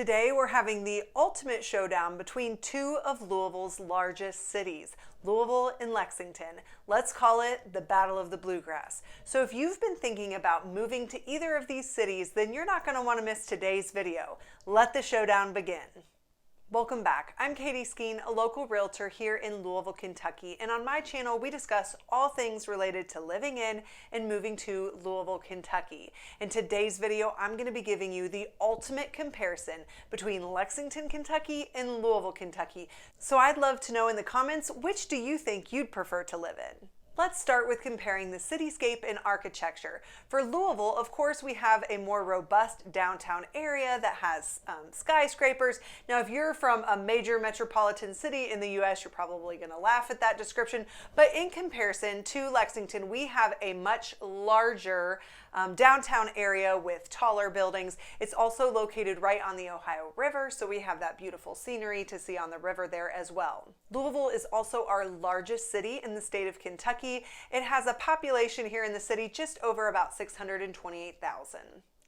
Today we're having the ultimate showdown between two of Louisville's largest cities, Louisville and Lexington. Let's call it the Battle of the Bluegrass. So if you've been thinking about moving to either of these cities, then you're not going to want to miss today's video. Let the showdown begin. Welcome back. I'm Katie Skeen, a local realtor here in Louisville, Kentucky, and on my channel we discuss all things related to living in and moving to Louisville, Kentucky. In today's video, I'm going to be giving you the ultimate comparison between Lexington, Kentucky and Louisville, Kentucky. So I'd love to know in the comments, which do you think you'd prefer to live in? Let's start with comparing the cityscape and architecture. For Louisville, of course, we have a more robust downtown area that has skyscrapers. Now, if you're from a major metropolitan city in the US, you're probably going to laugh at that description. But in comparison to Lexington, we have a much larger downtown area with taller buildings. It's also located right on the Ohio River, so we have that beautiful scenery to see on the river there as well. Louisville is also our largest city in the state of Kentucky. It has a population here in the city just over about 628,000.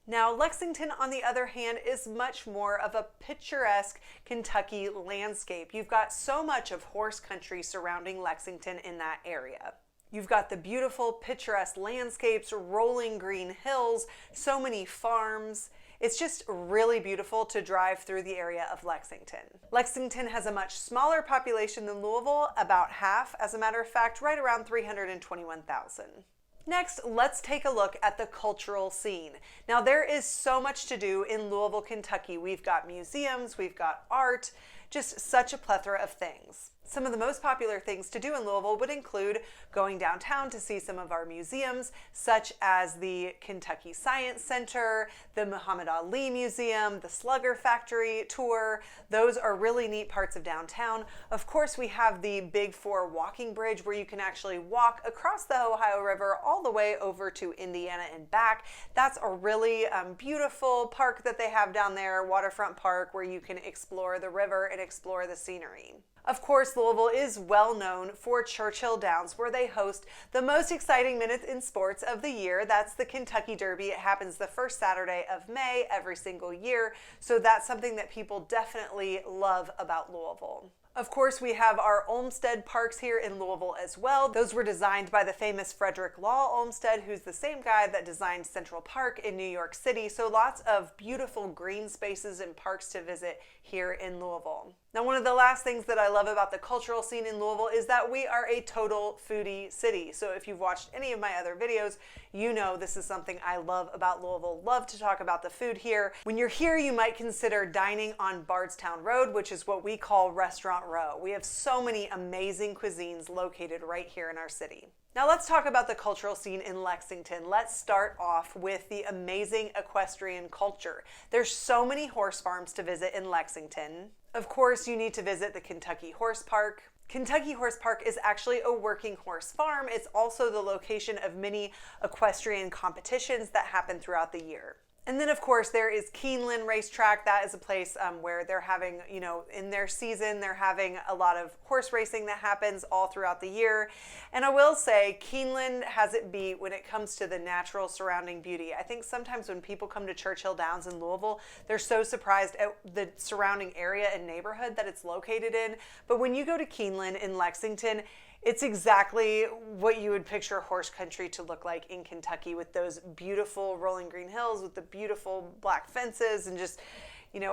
Now, Lexington, on the other hand, is much more of a picturesque Kentucky landscape. You've got so much of horse country surrounding Lexington in that area. You've got the beautiful, picturesque landscapes, rolling green hills, so many farms. It's just really beautiful to drive through the area of Lexington. Lexington has a much smaller population than Louisville, about half, as a matter of fact, right around 321,000. Next, let's take a look at the cultural scene. Now, there is so much to do in Louisville, Kentucky. We've got museums, we've got art, just such a plethora of things. Some of the most popular things to do in Louisville would include going downtown to see some of our museums, such as the Kentucky Science Center, the Muhammad Ali Museum, the Slugger Factory tour. Those are really neat parts of downtown. Of course, we have the Big Four walking bridge where you can actually walk across the Ohio River all the way over to Indiana and back. That's a really beautiful park that they have down there, waterfront park, where you can explore the river and explore the scenery. Of course, Louisville is well known for Churchill Downs, where they host the most exciting minute in sports of the year. That's the Kentucky Derby. It happens the first Saturday of May every single year, so that's something that people definitely love about Louisville. Of course, we have our Olmsted parks here in Louisville as well. Those were designed by the famous Frederick Law Olmsted, who's the same guy that designed Central Park in New York City. So lots of beautiful green spaces and parks to visit here in Louisville. Now, one of the last things that I love about the cultural scene in Louisville is that we are a total foodie city. So if you've watched any of my other videos, you know this is something I love about Louisville. Love to talk about the food here. When you're here, you might consider dining on Bardstown Road, which is what we call Restaurant Row. We have so many amazing cuisines located right here in our city. Now let's talk about the cultural scene in Lexington. Let's start off with the amazing equestrian culture. There's so many horse farms to visit in Lexington. Of course, you need to visit the Kentucky Horse Park. Kentucky Horse Park is actually a working horse farm. It's also the location of many equestrian competitions that happen throughout the year. And then, of course, there is Keeneland Racetrack. That is a place where they're having, in their season, they're having a lot of horse racing that happens all throughout the year. And I will say, Keeneland has it beat when it comes to the natural surrounding beauty. I think sometimes when people come to Churchill Downs in Louisville, they're so surprised at the surrounding area and neighborhood that it's located in. But when you go to Keeneland in Lexington, it's exactly what you would picture horse country to look like in Kentucky, with those beautiful rolling green hills, with the beautiful black fences, and just,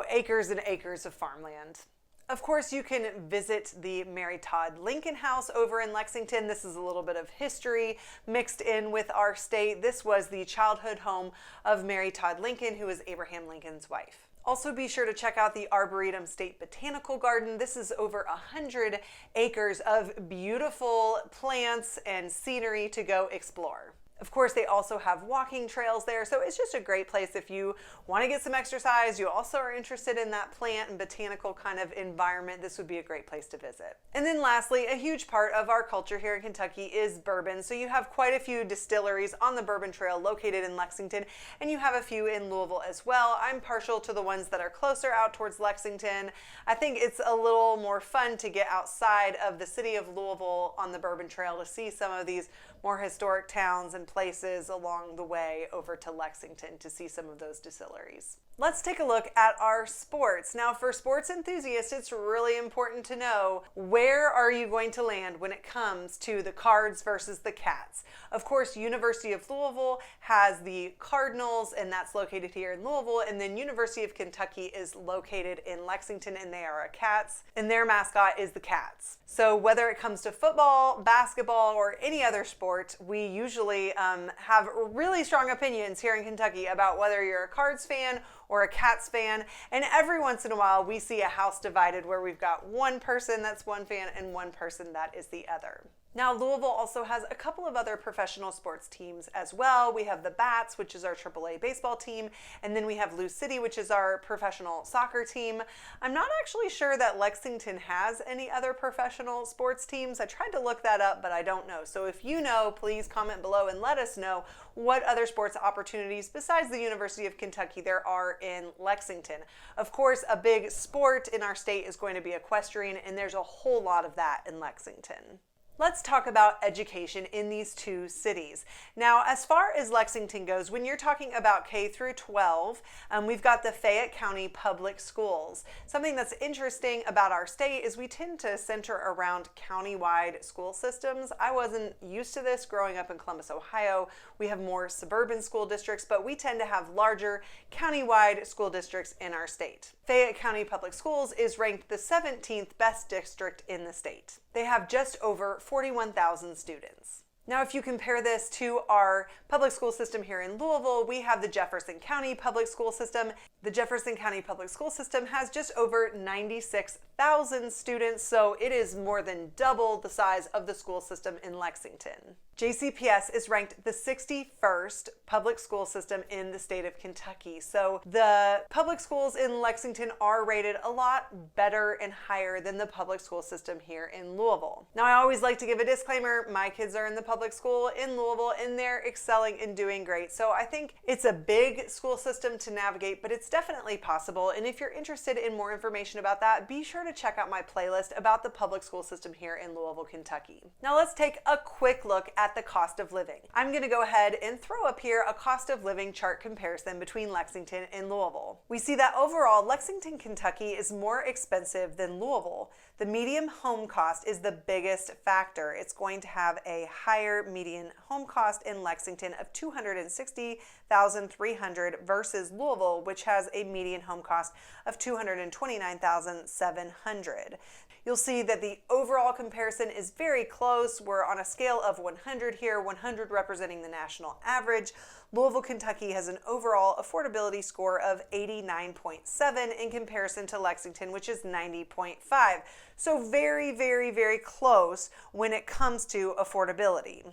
acres and acres of farmland. Of course, you can visit the Mary Todd Lincoln House over in Lexington. This is a little bit of history mixed in with our state. This was the childhood home of Mary Todd Lincoln, who was Abraham Lincoln's wife. Also, be sure to check out the Arboretum State Botanical Garden. This is over 100 acres of beautiful plants and scenery to go explore. Of course, they also have walking trails there, so it's just a great place if you want to get some exercise, you also are interested in that plant and botanical kind of environment. This would be a great place to visit. And then lastly, a huge part of our culture here in Kentucky is bourbon. So you have quite a few distilleries on the Bourbon Trail located in Lexington, and you have a few in Louisville as well. I'm partial to the ones that are closer out towards Lexington. I think it's a little more fun to get outside of the city of Louisville on the Bourbon Trail to see some of these more historic towns and places along the way over to Lexington to see some of those distilleries. Let's take a look at our sports. Now, for sports enthusiasts, it's really important to know where are you going to land when it comes to the Cards versus the Cats. Of course, University of Louisville has the Cardinals, and that's located here in Louisville, and then University of Kentucky is located in Lexington, and they are a Cats, and their mascot is the Cats. So whether it comes to football, basketball, or any other sport, we usually have really strong opinions here in Kentucky about whether you're a Cards fan or a Cats fan, and every once in a while we see a house divided where we've got one person that's one fan and one person that is the other. Now, Louisville also has a couple of other professional sports teams as well. We have the Bats, which is our AAA baseball team, and then we have Lou City, which is our professional soccer team. I'm not actually sure that Lexington has any other professional sports teams. I tried to look that up, but I don't know. So if you know, please comment below and let us know what other sports opportunities besides the University of Kentucky there are in Lexington. Of course, a big sport in our state is going to be equestrian, and there's a whole lot of that in Lexington. Let's talk about education in these two cities. Now, as far as Lexington goes, when you're talking about K through 12, we've got the Fayette County Public Schools. Something that's interesting about our state is we tend to center around county-wide school systems. I wasn't used to this growing up in Columbus, Ohio. We have more suburban school districts, but we tend to have larger county-wide school districts in our state. Fayette County Public Schools is ranked the 17th best district in the state. They have just over 41,000 students. Now, if you compare this to our public school system here in Louisville, we have the Jefferson County Public School System. The Jefferson County Public School System has just over 96,000 students, so it is more than double the size of the school system in Lexington. JCPS is ranked the 61st public school system in the state of Kentucky. So the public schools in Lexington are rated a lot better and higher than the public school system here in Louisville. Now, I always like to give a disclaimer. My kids are in the public school in Louisville and they're excelling and doing great. So I think it's a big school system to navigate, but it's definitely possible. And if you're interested in more information about that, be sure to check out my playlist about the public school system here in Louisville, Kentucky. Now let's take a quick look at the cost of living. I'm going to go ahead and throw up here a cost of living chart comparison between Lexington and Louisville. We see that overall, Lexington, Kentucky is more expensive than Louisville. The median home cost is the biggest factor. It's going to have a higher median home cost in Lexington of $260,300 versus Louisville, which has a median home cost of $229,700. You'll see that the overall comparison is very close. We're on a scale of 100 here, 100 representing the national average. Louisville, Kentucky has an overall affordability score of 89.7 in comparison to Lexington, which is 90.5. So very, very, very close when it comes to affordability.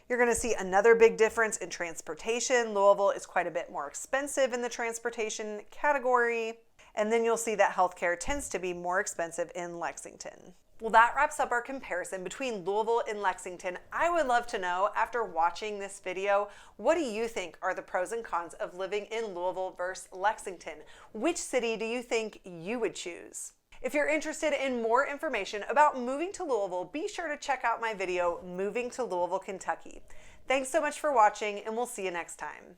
You're going to see another big difference in transportation. Louisville is quite a bit more expensive in the transportation category. And then you'll see that healthcare tends to be more expensive in Lexington. Well, that wraps up our comparison between Louisville and Lexington. I would love to know, after watching this video, what do you think are the pros and cons of living in Louisville versus Lexington? Which city do you think you would choose? If you're interested in more information about moving to Louisville, be sure to check out my video, Moving to Louisville, Kentucky. Thanks so much for watching, and we'll see you next time.